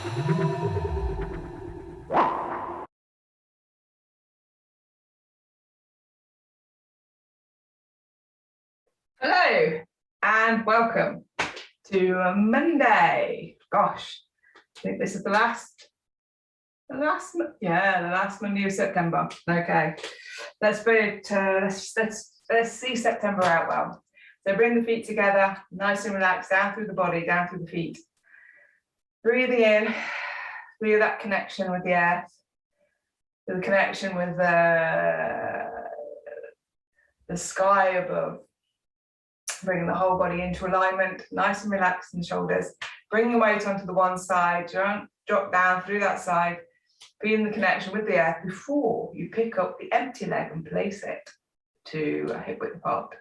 Hello and welcome to Monday. Gosh, I think this is the last Monday of September. Okay, let's see September out well. So bring the feet together, nice and relaxed, down through the body, down through the feet. Breathing in, feel that connection with the earth, feel the connection with the sky above. Bringing the whole body into alignment, nice and relaxed in the shoulders. Bring your weight onto the one side, don't drop down through that side. Feeling the connection with the earth before you pick up the empty leg and place it to hip width apart.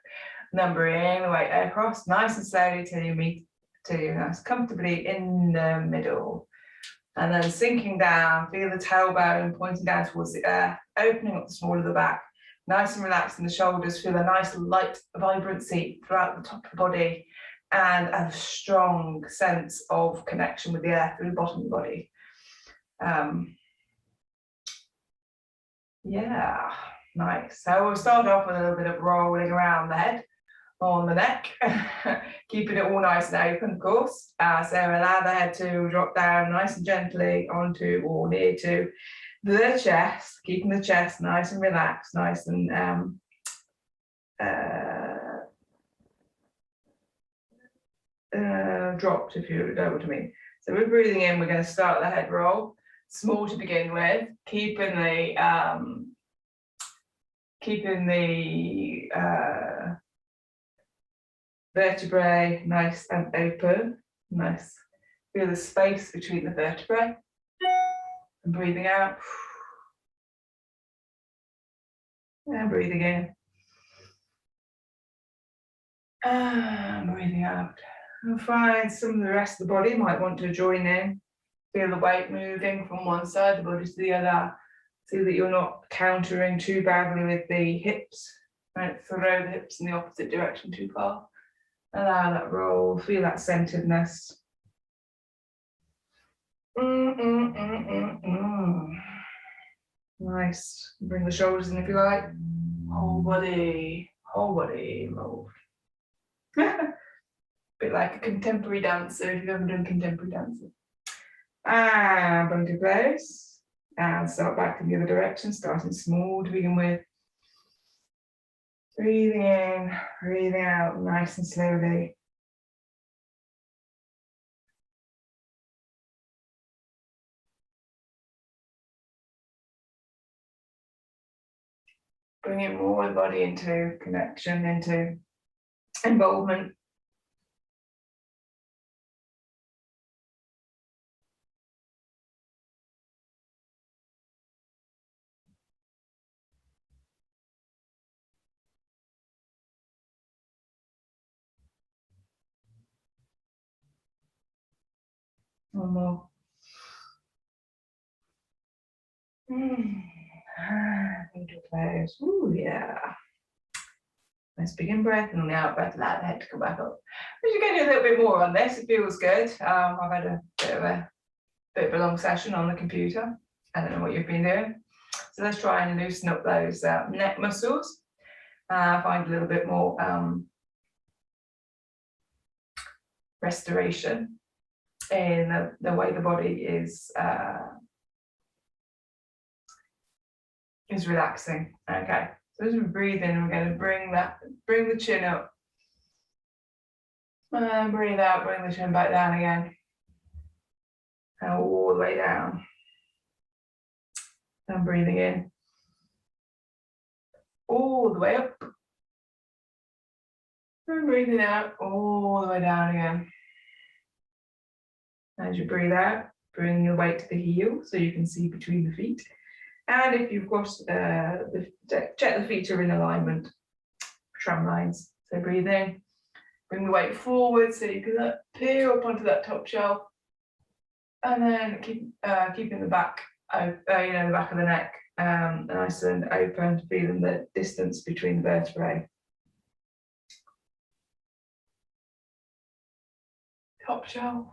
Then bring the weight across, nice and slowly till you meet nice comfortably in the middle. And then sinking down, feel the tailbone pointing down towards the earth, opening up the small of the back. Nice and relaxed in the shoulders, feel a nice light vibrancy throughout the top of the body and a strong sense of connection with the earth through the bottom of the body. Yeah, nice. So we'll start off with a little bit of rolling around the head on the neck, keeping it all nice and open, of course. So allow the head to drop down nice and gently onto or near to the chest, keeping the chest nice and relaxed, nice and dropped, if you know what I mean. So we're breathing in, we're going to start the head roll, small to begin with, keeping the vertebrae nice and open, nice. Feel the space between the vertebrae. And breathing out. And breathing in. And breathing out. And find some of the rest of the body might want to join in. Feel the weight moving from one side of the body to the other. See that you're not countering too badly with the hips. Don't throw the hips in the opposite direction too far. Allow that roll. Feel that centeredness. Nice. Bring the shoulders in if you like. Whole body move. Bit like a contemporary dancer if you've ever done contemporary dancing. And bring to place. And start back in the other direction, starting small to begin with. Breathing in, breathing out, nice and slowly. Bringing more of the body into connection, into involvement. One more. Into place. Ooh, yeah. Nice big in breath, and on the out breath, allow the head to come back up. We should get you a little bit more on this. It feels good. I've had a bit of a long session on the computer. I don't know what you've been doing. So let's try and loosen up those neck muscles. Find a little bit more restoration in the way the body is relaxing. Okay, so as we breathe in, we're going to bring the chin up. And breathe out, bring the chin back down again. And all the way down. And breathing in. All the way up. And breathing out, all the way down again. As you breathe out, bring your weight to the heel so you can see between the feet. And if you've got, check the feet are in alignment, tram lines. So breathe in, bring the weight forward so you can peel up onto that top shelf. And then keeping the back, the back of the neck nice and open, feeling the distance between the vertebrae. Top shelf.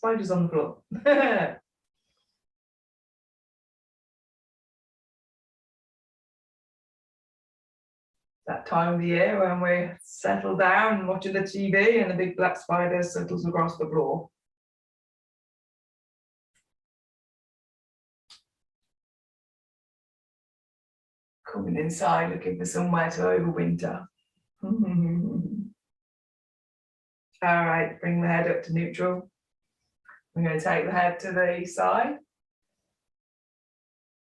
spiders on the floor. That time of the year when we settle down watching the TV and the big black spider settles across the floor. Coming inside looking for somewhere to overwinter. All right, bring the head up to neutral. I'm going to take the head to the side.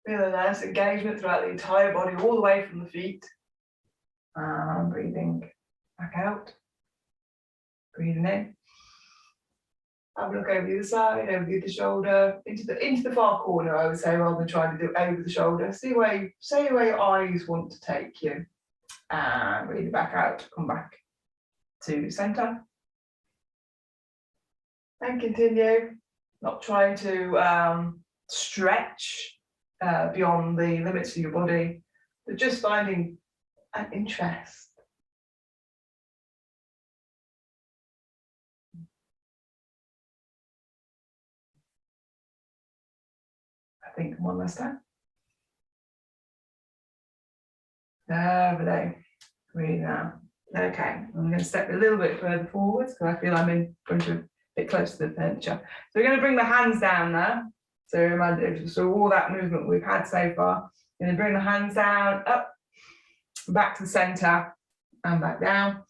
Feel a nice engagement throughout the entire body, all the way from the feet. And breathing back out. Breathing in. Have a look over the other side, over the other shoulder, into the far corner, I would say, rather than trying to do it over the shoulder. See where your eyes want to take you. And breathe back out, come back to centre. And continue, not trying to stretch beyond the limits of your body, but just finding an interest. I think one last time. Lovely. Breathe out. Okay, I'm going to step a little bit further forwards because I feel I'm in front of a bit close to the furniture. So we're going to bring the hands down there. So all that movement we've had so far. Going to bring the hands down, up, back to the centre, and back down.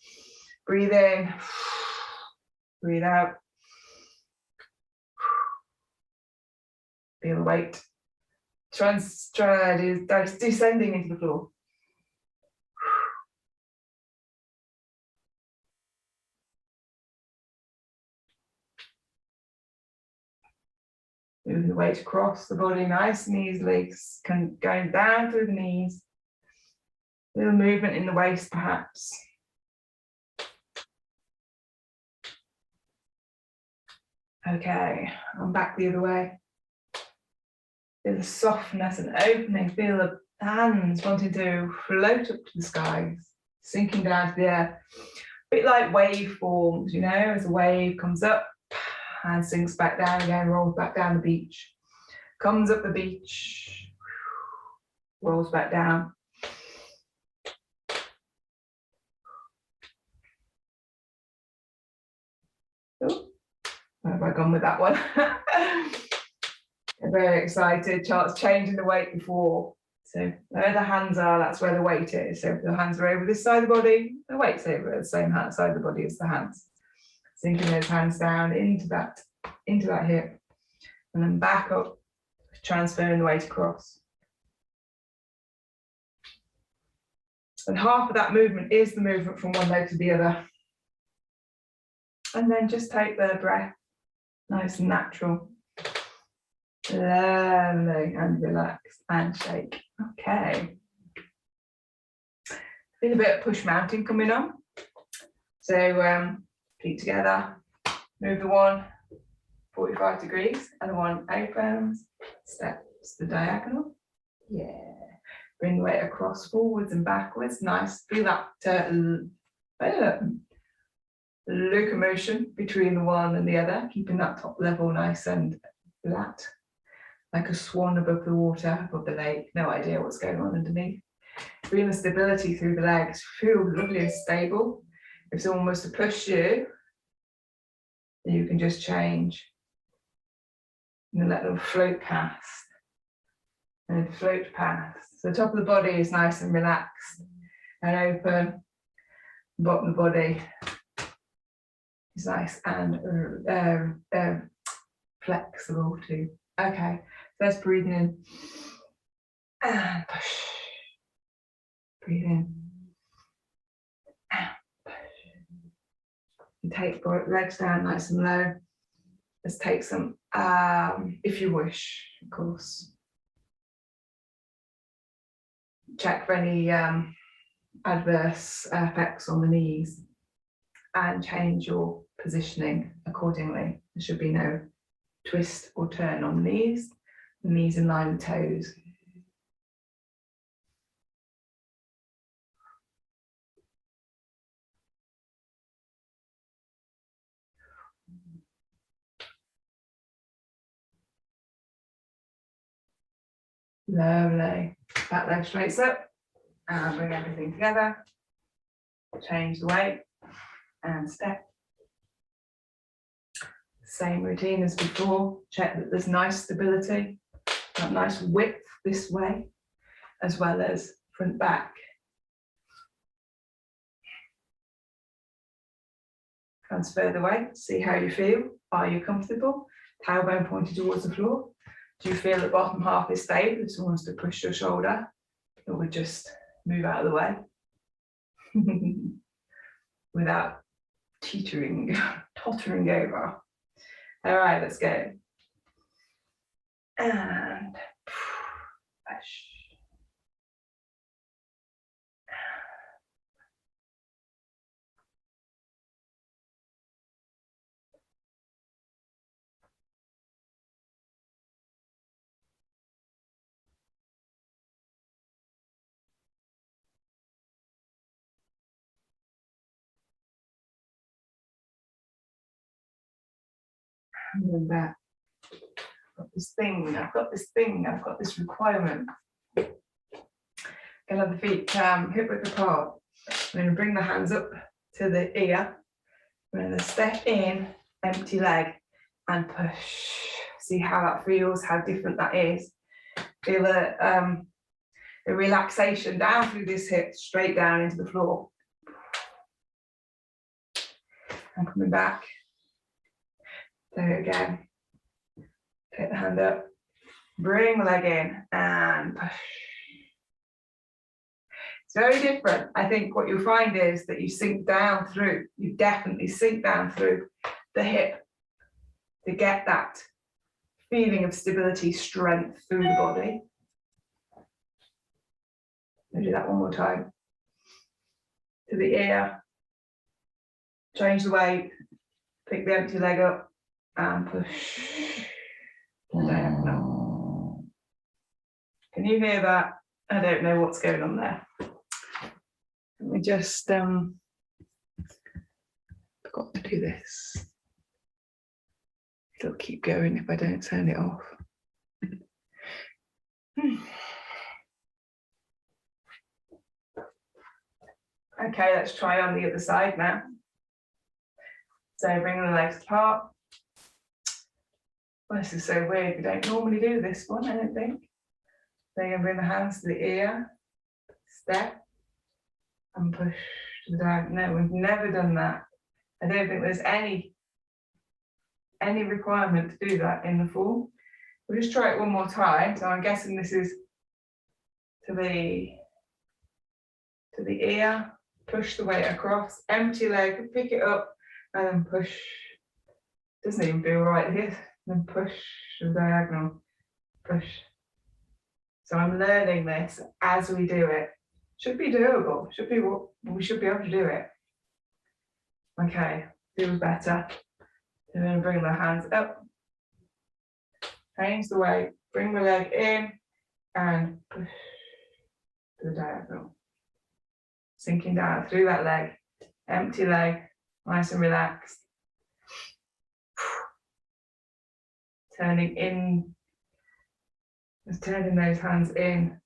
Breathe in, breathe out. Feel the weight. Descending into the floor. Moving the weight across the body nice and easily, going down through the knees. A little movement in the waist perhaps. Okay, I'm back the other way. Feel the softness and opening, feel the hands wanting to float up to the skies, sinking down to the air. A bit like waveforms, you know, as a wave comes up, and sinks back down again, rolls back down the beach. Comes up the beach, rolls back down. Oh, where have I gone with that one? I'm very excited. Chart's changing the weight before. So where the hands are, that's where the weight is. So if the hands are over this side of the body, the weight's over the same side of the body as the hands. Sinking those hands down into that hip, and then back up, transferring the weight across. And half of that movement is the movement from one leg to the other. And then just take the breath, nice and natural. Lovely, and relax and shake. Okay. Feel a bit of push mountain coming on. So feet together, move the one 45 degrees and the one opens, steps the diagonal. Yeah. Bring the weight across, forwards and backwards. Nice. Feel that locomotion between the one and the other, keeping that top level nice and flat, like a swan above the water, above the lake. No idea what's going on underneath. Feeling the stability through the legs. Feel lovely and stable. If someone was to push you, you can just change and let them float past and float past. So the top of the body is nice and relaxed and open. The bottom of the body is nice and flexible too. Okay, so let's breathe in and push. Breathe in and push. You take the legs down nice and low. Let's take some, if you wish, of course. Check for any adverse effects on the knees and change your positioning accordingly. There should be no twist or turn on the knees in line with toes. Lovely. Back leg straight up. And bring everything together. Change the weight. And step. Same routine as before. Check that there's nice stability, that nice width this way, as well as front back. Transfer the weight, see how you feel. Are you comfortable? Tailbone pointed towards the floor. Do you feel the bottom half is stable? If someone wants to push your shoulder, it would just move out of the way without tottering over. All right, let's go. And push. And then back. I've got this requirement. Gonna have the feet hip width apart. I'm going to bring the hands up to the ear. I'm going to step in, empty leg, and push. See how that feels, how different that is. Feel a relaxation down through this hip, straight down into the floor. And coming back. Do it again. Take the hand up, bring the leg in, and push. It's very different. I think what you'll find is that you sink down through, you definitely sink down through the hip to get that feeling of stability, strength through the body. I'll do that one more time. To the ear, change the weight, pick the empty leg up, and push. Diagonal. Can you hear that? I don't know what's going on there. Let me just forgot to do this. It'll keep going if I don't turn it off. Okay, let's try on the other side now. So bring the legs apart. Well, this is so weird. We don't normally do this one, I don't think. So you're going to bring the hands to the ear, step, and push to the diagonal. No, we've never done that. I don't think there's any requirement to do that in the form. We'll just try it one more time. So I'm guessing this is to the ear, push the weight across, empty leg, pick it up, and then push. Doesn't even feel right here. Then push the diagonal, push. So I'm learning this as we do it. Should be doable. We should be able to do it. Okay, feels better. Then we're going to bring the hands up, change the weight, bring the leg in, and push to the diagonal. Sinking down through that leg, empty leg, nice and relaxed. Turning those hands in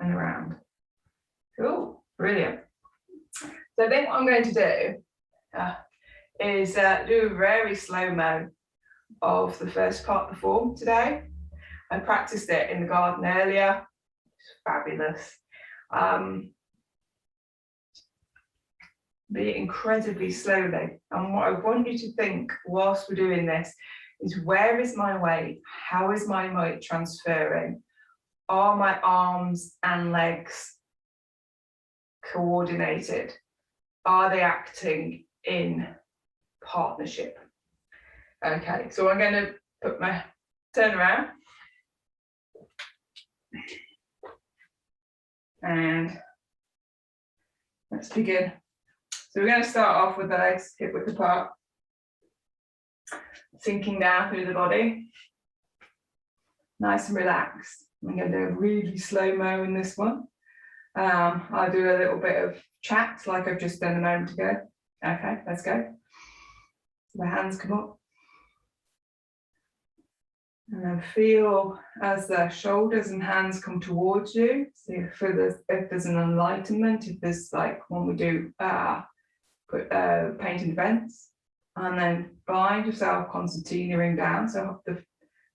and around. Cool, brilliant. So I think what I'm going to do is do a very slow-mo of the first part of the form today. I practiced it in the garden earlier. It's fabulous. Be incredibly slowly. And what I want you to think whilst we're doing this is, where is my weight? How is my weight transferring? Are my arms and legs coordinated? Are they acting in partnership? Okay, so I'm going to put my turn around. And let's begin. So we're going to start off with the legs hip width apart. Sinking down through the body, nice and relaxed. I'm going to do a really slow-mo in this one. I'll do a little bit of chat like I've just done a moment ago. Okay, let's go. The hands come up. And then feel as the shoulders and hands come towards you. So if there's an enlightenment, if there's like when we do painting events, and then find yourself concertinaing down. So the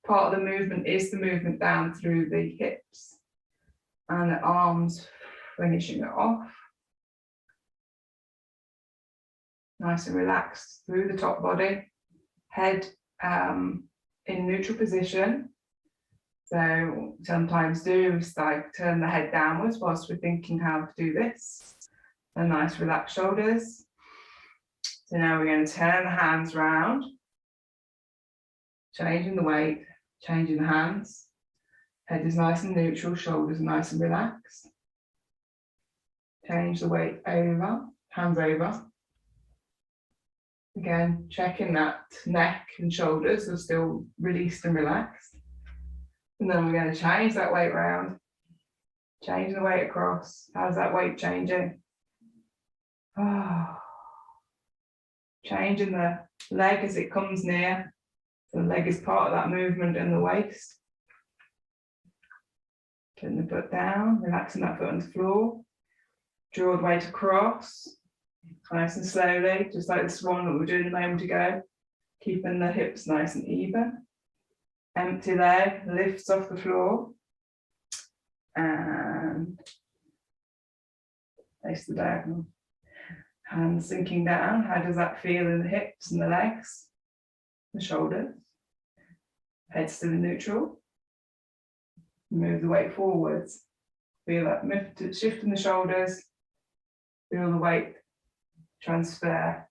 part of the movement is the movement down through the hips and the arms, finishing it off. Nice and relaxed through the top body, head in neutral position. So sometimes do is like turn the head downwards whilst we're thinking how to do this. And nice relaxed shoulders. So now we're going to turn the hands round, changing the weight, changing the hands. Head is nice and neutral, shoulders are nice and relaxed. Change the weight over, hands over. Again, checking that neck and shoulders are still released and relaxed. And then we're going to change that weight round, change the weight across. How's that weight changing? Oh. Changing the leg as it comes near. The leg is part of that movement in the waist. Putting the foot down, relaxing that foot on the floor. Draw the weight across, nice and slowly, just like the swan that we were doing a moment ago. Keeping the hips nice and even. Empty leg, lifts off the floor. And face the diagonal. Hands sinking down. How does that feel in the hips and the legs? The shoulders. Head still in neutral. Move the weight forwards. Feel that shift in the shoulders. Feel the weight transfer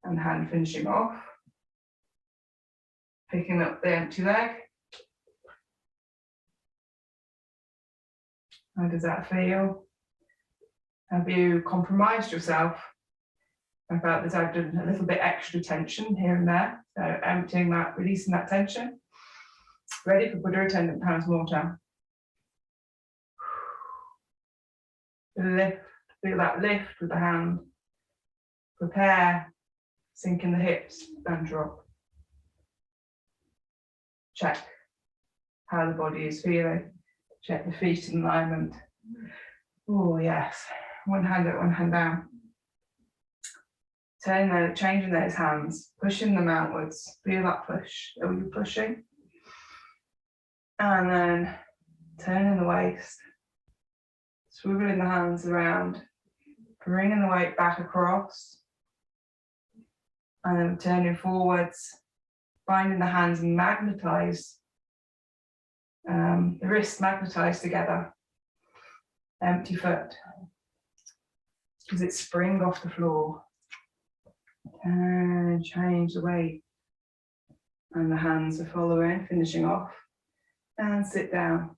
and hand finishing off. Picking up the empty leg. How does that feel? Have you compromised yourself? I felt that I've done a little bit extra tension here and there. So emptying that, releasing that tension. Ready for Buddha attendant pounds mortar. Lift, feel that lift with the hand. Prepare, sink in the hips and drop. Check how the body is feeling. Check the feet in alignment. Oh yes, one hand up, one hand down. Changing those hands, pushing them outwards. Feel that push. Are you pushing? And then turning the waist, swiveling the hands around, bringing the weight back across, and then turning forwards, finding the hands magnetize, the wrists magnetize together. Empty foot. Does it spring off the floor? And change the weight. And the hands are following, finishing off. And sit down.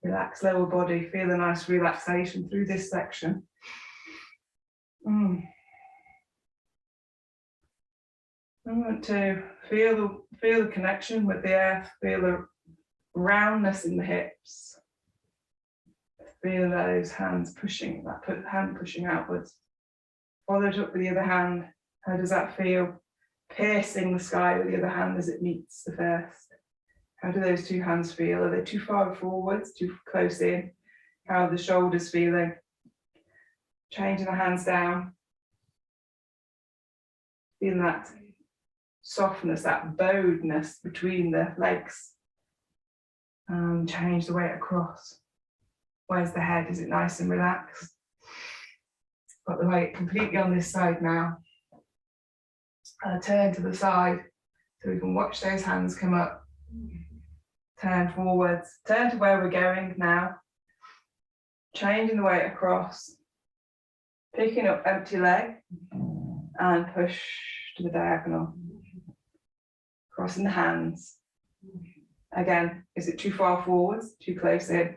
Relax lower body, feel a nice relaxation through this section. I want to feel the connection with the earth, feel the roundness in the hips. Feel those hands pushing, that hand pushing outwards. Follow it up with the other hand. How does that feel? Piercing the sky with the other hand as it meets the first. How do those two hands feel? Are they too far forwards, too close in? How are the shoulders feeling? Changing the hands down. Feeling that softness, that bowedness between the legs. And change the weight across. Where's the head? Is it nice and relaxed? Got the weight completely on this side now. Turn to the side so we can watch those hands come up. Turn forwards. Turn to where we're going now. Changing the weight across. Picking up empty leg and push to the diagonal. Crossing the hands. Again, is it too far forwards? Too close in?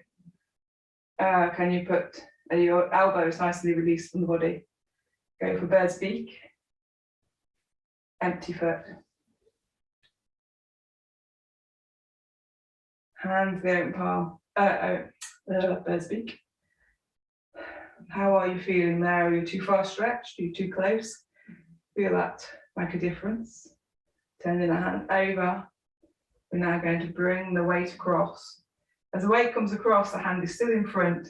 Can you put your elbows nicely released from the body? Go for bird's beak. Empty foot. Hands the open palm. Bird's beak. How are you feeling there? Are you too far stretched? Are you too close? Feel that make a difference. Turning the hand over. We're now going to bring the weight across. As the weight comes across, the hand is still in front,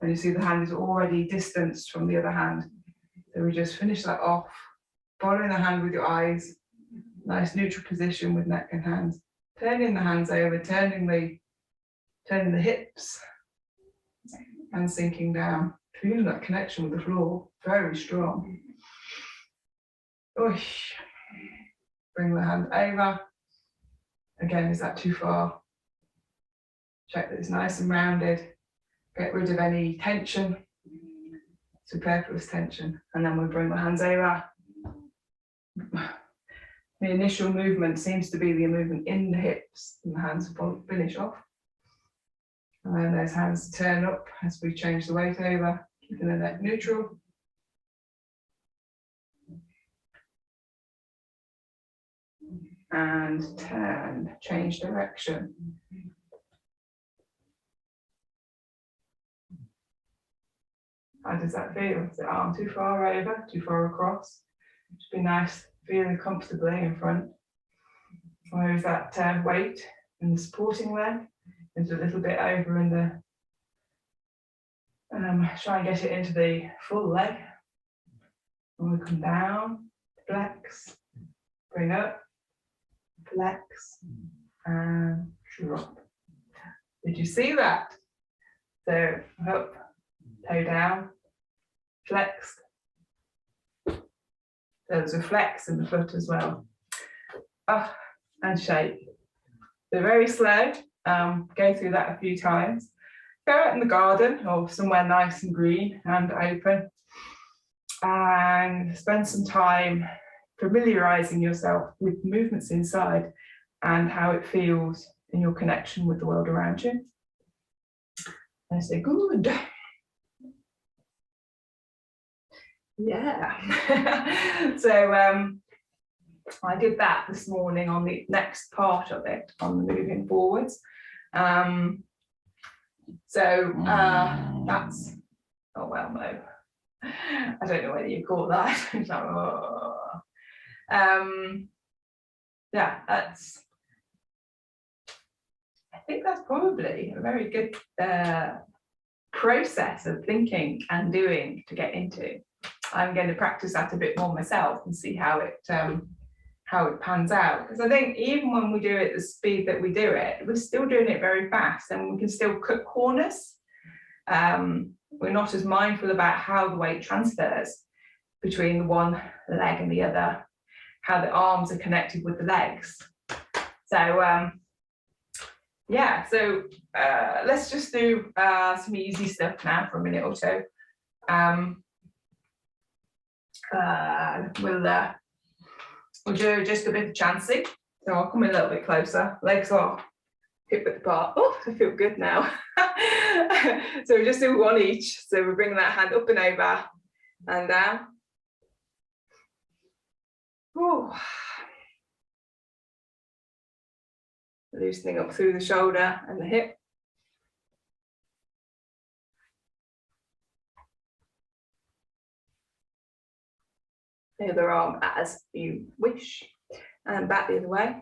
and you see the hand is already distanced from the other hand. So we just finish that off, following the hand with your eyes, nice neutral position with neck and hands. Turning the hands over, turning the hips, and sinking down. Feeling that connection with the floor, very strong. Push. Bring the hand over. Again, is that too far? Check that it's nice and rounded. Get rid of any tension, superfluous tension, and then we'll bring the hands over. The initial movement seems to be the movement in the hips, and the hands will finish off. And then those hands turn up as we change the weight over, keeping the neck neutral. And turn, change direction. How does that feel? Is the arm too far over, too far across? It should be nice, feeling comfortably in front. Or is that weight in the supporting leg? Is a little bit over in the, try and get it into the full leg. And we come down, flex, bring up, flex, and drop. Did you see that? So up, toe down, flex. There's a flex in the foot as well. Up and shake. They're very slow. Go through that a few times. Go out in the garden or somewhere nice and green and open, and spend some time familiarizing yourself with movements inside and how it feels in your connection with the world around you. I say good. Yeah. So I did that this morning on the next part of it, on the moving forwards. That's, oh well, no. I don't know whether you call that. It's like, oh. Yeah, that's, I think that's probably a very good process of thinking and doing to get into. I'm going to practice that a bit more myself and see how it pans out. Because I think even when we do it at the speed that we do it, we're still doing it very fast, and we can still cut corners. We're not as mindful about how the weight transfers between the one leg and the other, how the arms are connected with the legs. So yeah, so let's just do some easy stuff now for a minute or two. We'll do just a bit of chancing. So I'll come a little bit closer. Legs are hip width apart. Oh, I feel good now. So we just do one each. So we're bringing that hand up and over and down. Ooh. Loosening up through the shoulder and the hip. The other arm as you wish, and back the other way.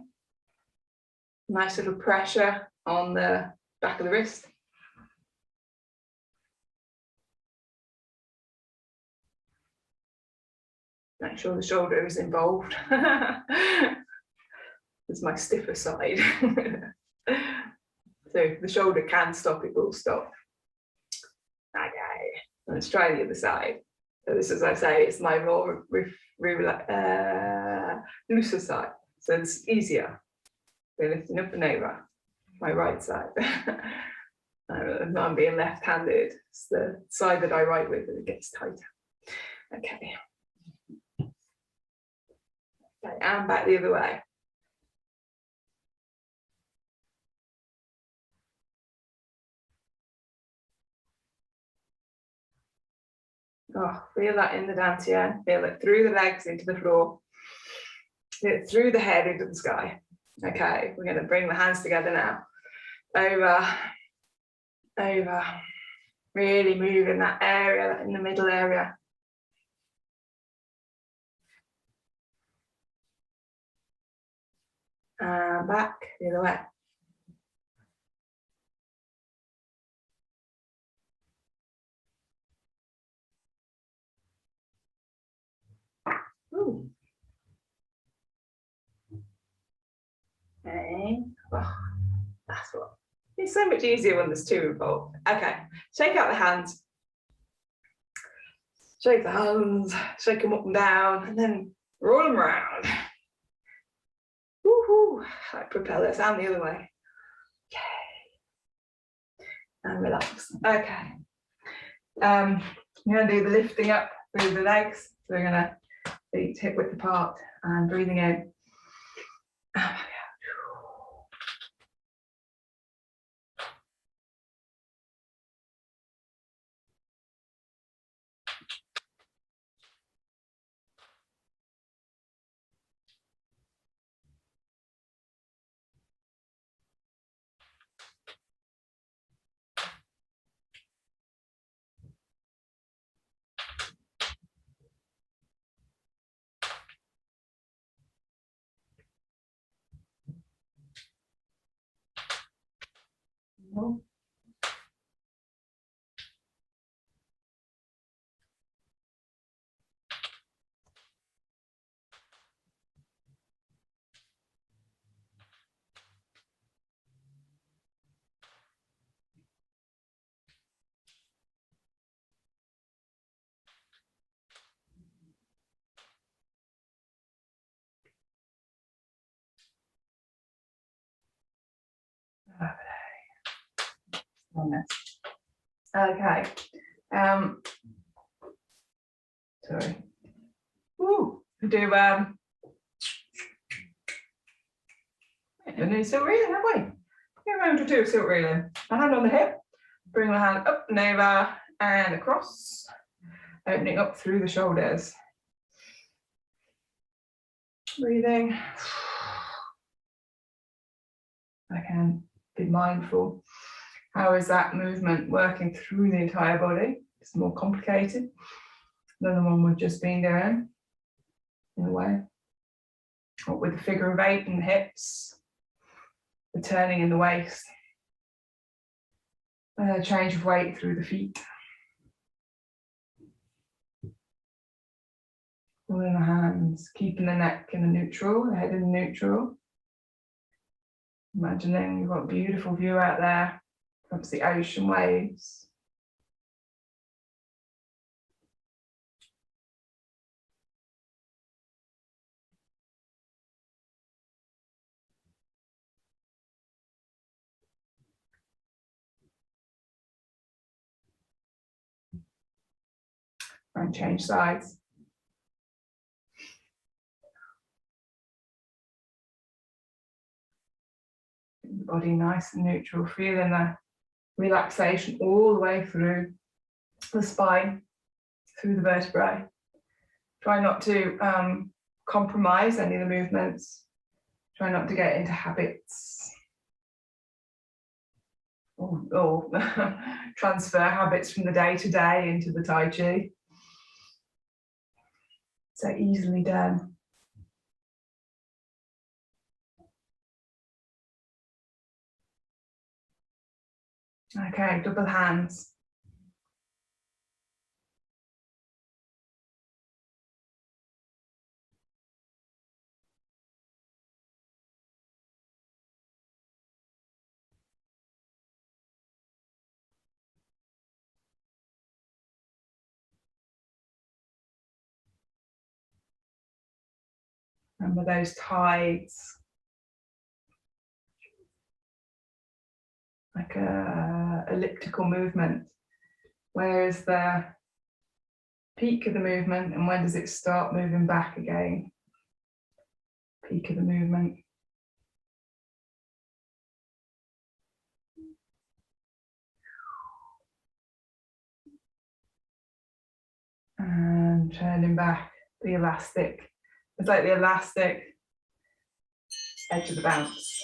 Nice little pressure on the back of the wrist. Make sure the shoulder is involved. It's my stiffer side. So the shoulder can stop, it will stop. Okay, let's try the other side. So this, as I say, is my more looser side. So it's easier. We're lifting up and over my right side. I'm being left-handed. It's the side that I write with, and it gets tighter. Okay. Okay, and back the other way. Oh, feel that in the dantian. Feel it through the legs into the floor. Feel it through the head into the sky. Okay, we're going to bring the hands together now. Over, over. Really move in that area, in the middle area. and back the other way. Ooh. Okay. Oh, that's what. It's so much easier when there's two involved. Okay, shake out the hands. Shake the hands, shake them up and down, and then roll them around. Woohoo! Like propellers, and the other way. Okay. And relax. Okay. I'm going to do the lifting up through the legs. So we're going to feet hip width apart and breathing in. Oh my God. Okay. Sorry. Woo. Do and then still reeling, have we? We're going to do still reeling. A hand on the hip, bring the hand up and over and across, opening up through the shoulders. Breathing. I can be mindful. How is that movement working through the entire body? It's more complicated than the one we've just been doing, in a way. What with the figure of 8 in the hips, the turning in the waist, change of weight through the feet. Pulling the hands, keeping the neck in the neutral, the head in the neutral. Imagining you've got a beautiful view out there of the ocean waves. And change sides. The body nice and neutral, feeling the relaxation all the way through the spine, through the vertebrae. Try not to compromise any of the movements. Try not to get into habits or transfer habits from the day to day into the Tai Chi. So easily done. Okay, double hands. Remember those tides, like a elliptical movement. Where is the peak of the movement and when does it start moving back again? Peak of the movement. And turning back, the elastic. It's like the elastic edge of the bounce.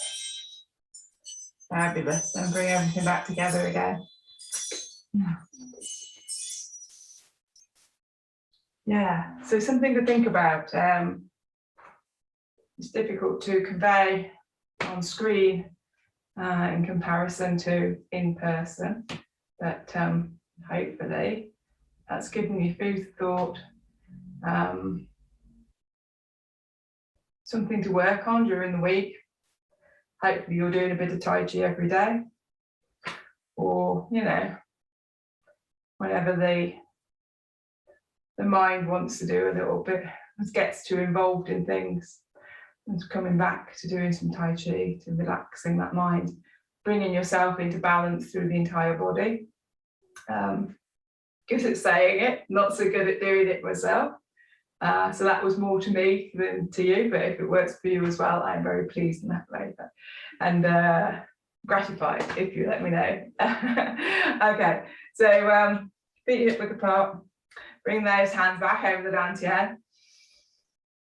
Fabulous. And bring everything back together again. Yeah, so something to think about. It's difficult to convey on screen in comparison to in person, but hopefully that's given you food for thought, something to work on during the week. Hopefully you're doing a bit of Tai Chi every day, or, you know, whenever the mind wants to do a little bit, gets too involved in things, and coming back to doing some Tai Chi, to relaxing that mind, bringing yourself into balance through the entire body. Good at saying it, not so good at doing it myself. So that was more to me than to you, but if it works for you as well, I'm very pleased in that way, and gratified if you let me know. Okay, so feet hip width apart, bring those hands back over the dantian,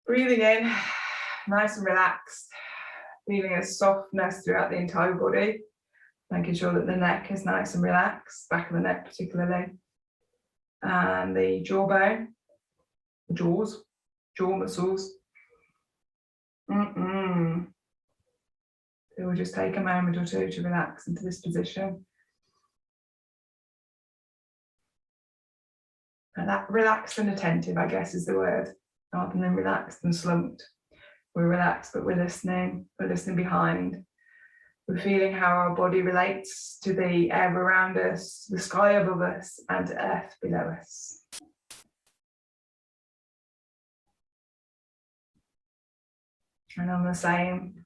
breathing in, nice and relaxed, feeling a softness throughout the entire body, making sure that the neck is nice and relaxed, back of the neck particularly, and the jawbone, jaw muscles. So we'll just take a moment or two to relax into this position. And that relaxed and attentive, I guess, is the word, rather than relaxed and slumped. We're relaxed, but we're listening behind. We're feeling how our body relates to the air around us, the sky above us, and to earth below us. And on the same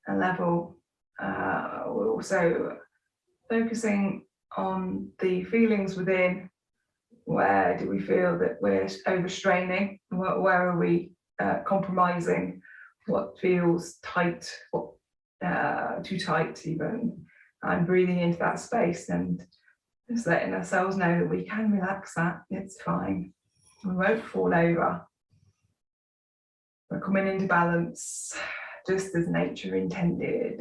level, we're also focusing on the feelings within. Where do we feel that we're overstraining? Where are we compromising? What feels tight, what too tight even? And breathing into that space and just letting ourselves know that we can relax that, it's fine. We won't fall over. We're coming into balance, just as nature intended.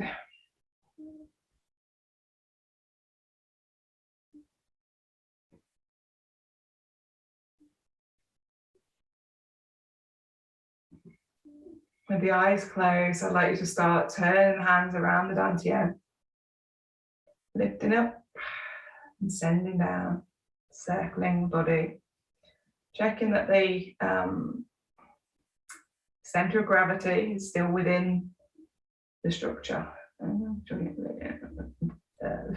With the eyes closed, I'd like you to start turning the hands around the dantian, lifting up and sending down, circling the body, checking that the center of gravity is still within the structure, the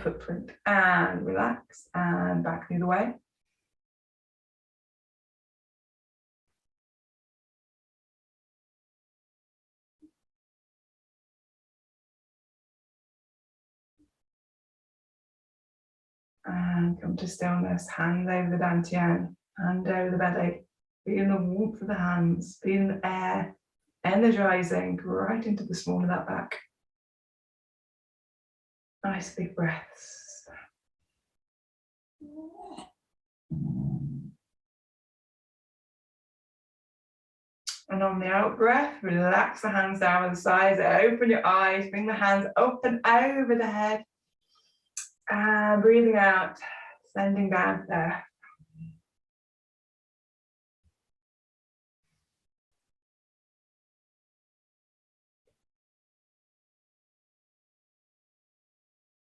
footprint, and relax and back the other way. And come to stillness, hands over the dantian, hand over the belly, feeling the warmth of the hands, feeling the air energizing right into the small of that back. Nice big breaths. And on the out breath, relax the hands down at the sides, open your eyes, bring the hands up and over the head. And breathing out, sending down there.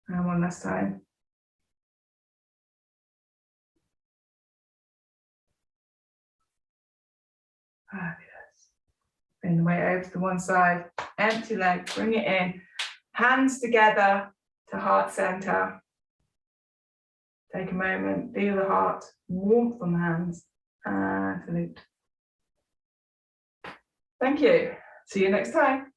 And one last time. Fabulous. Bring the weight over to the one side, empty leg, bring it in. Hands together to heart center. Take a moment, feel the heart, warmth on the hands, and salute. Thank you. See you next time.